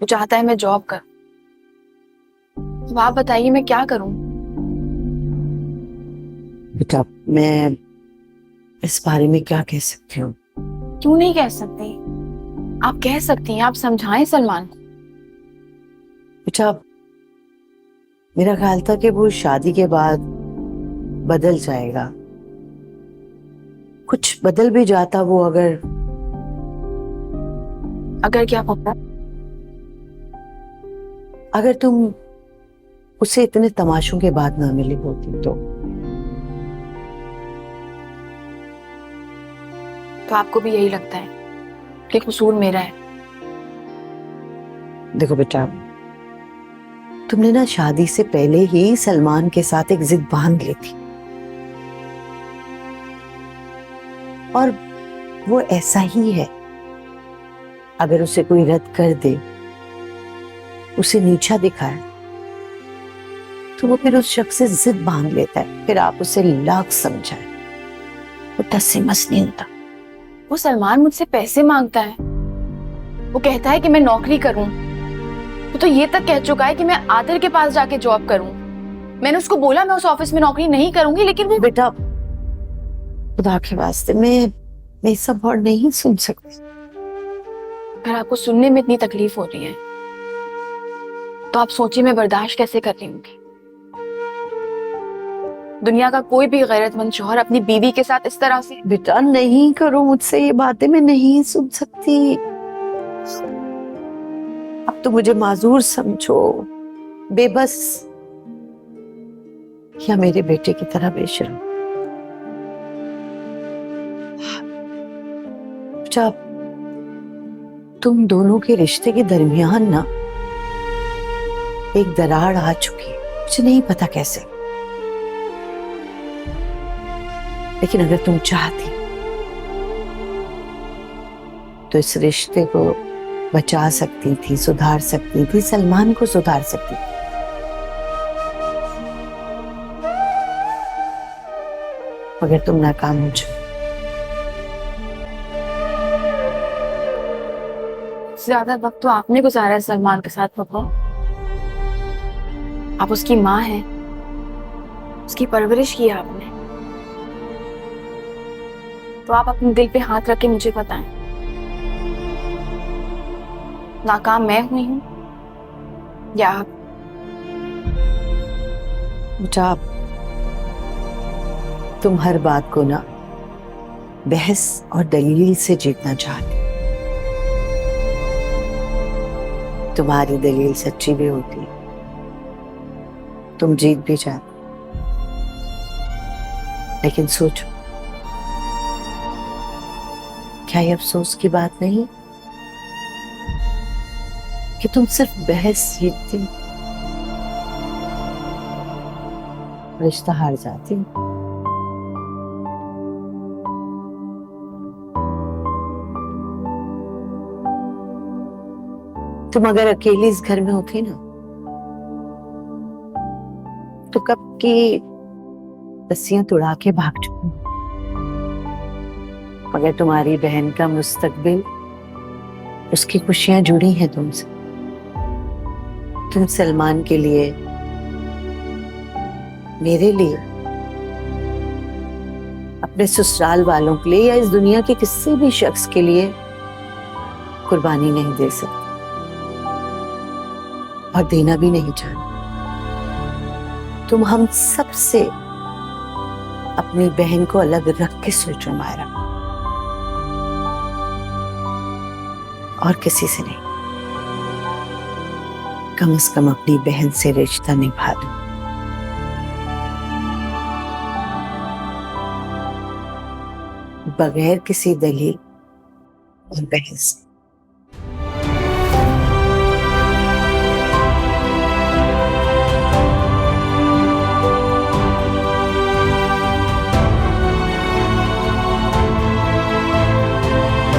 वो चाहता है मैं जॉब कर। अब आप बताइए मैं क्या करूं? बेटा, मैं इस बारे में क्या कह सकती हूँ? क्यों नहीं कह सकती? आप कह सकती हैं, आप समझाएं सलमान को। बेटा, मेरा ख्याल था कि वो शादी के बाद बदल जाएगा। कुछ बदल भी जाता वो, अगर क्या पता। अगर तुम उसे इतने तमाशों के बाद ना मिली होती तो आपको भी यही लगता है कि कसूर मेरा है? देखो बेटा, तुमने ना शादी से पहले ही सलमान के साथ एक जिद बांध ली थी, और वो ऐसा ही है। अगर उसे कोई रद्द कर दे, उसे नीचा दिखाए, तो वो फिर उस शख्स से जिद बांध लेता है। फिर आप उसे लाख समझाए, वो टस से मस नहीं होता। वो सलमान मुझसे पैसे मांगता है। वो कहता है कि मैं नौकरी करूं। वो तो ये तक कह चुका है कि मैं आदिल के पास जाके जॉब करूं। मैंने उसको बोला मैं उस ऑफिस में नौकरी नहीं करूंगी, लेकिन वो बेटा, खुदा के वास्ते, मैं सब और नहीं सुन सकती। अगर आपको सुनने में इतनी तकलीफ हो रही है तो आप सोचिए मैं बर्दाश्त कैसे कर रही हूँ। दुनिया का कोई भी गैरतमंद शौहर अपनी बीवी के साथ इस तरह से। बेटा, नहीं करो मुझसे ये बातें, मैं नहीं सुन सकती। अब तो मुझे माजूर समझो, बेबस, या मेरे बेटे की तरह बेशर्म। अच्छा, तुम दोनों के रिश्ते के दरमियान ना एक दरार आ चुकी है, मुझे नहीं पता कैसे। लेकिन अगर तुम चाहती तो इस रिश्ते को बचा सकती थी, सुधार सकती थी, सलमान को सुधार सकती थी। मगर तुम नाकाम हो चुकी। ज्यादा वक्त तो आपने गुजारा है सलमान के साथ पापा। आप उसकी माँ हैं, उसकी परवरिश की है आपने। तो आप अपने दिल पे हाथ रख के मुझे बताएं, नाकाम मैं हुई हूँ या आप? बेटा, तुम हर बात को ना बहस और दलील से जीतना चाहती। तुम्हारी दलील सच्ची भी होती, तुम जीत भी जाते। लेकिन सोचो, क्या ये अफसोस की बात नहीं कि तुम सिर्फ बहस जीतती, रिश्ता हार जाती। तुम अगर अकेली इस घर में होती ना, तो कब की रस्सियां तुड़ा के भाग चुकी। मगर तुम्हारी बहन का मुस्तकबिल, उसकी खुशियां जुड़ी हैं तुमसे। तुम सलमान के लिए, मेरे लिए, अपने ससुराल वालों के लिए, या इस दुनिया के किसी भी शख्स के लिए कुर्बानी नहीं दे सकती, और देना भी नहीं चाहती। तुम हम सब से अपनी बहन को अलग रख के सोचो मायरा, और किसी से नहीं। कम से कम अपनी बहन से रिश्ता निभा दो, बगैर किसी दलील और बहस।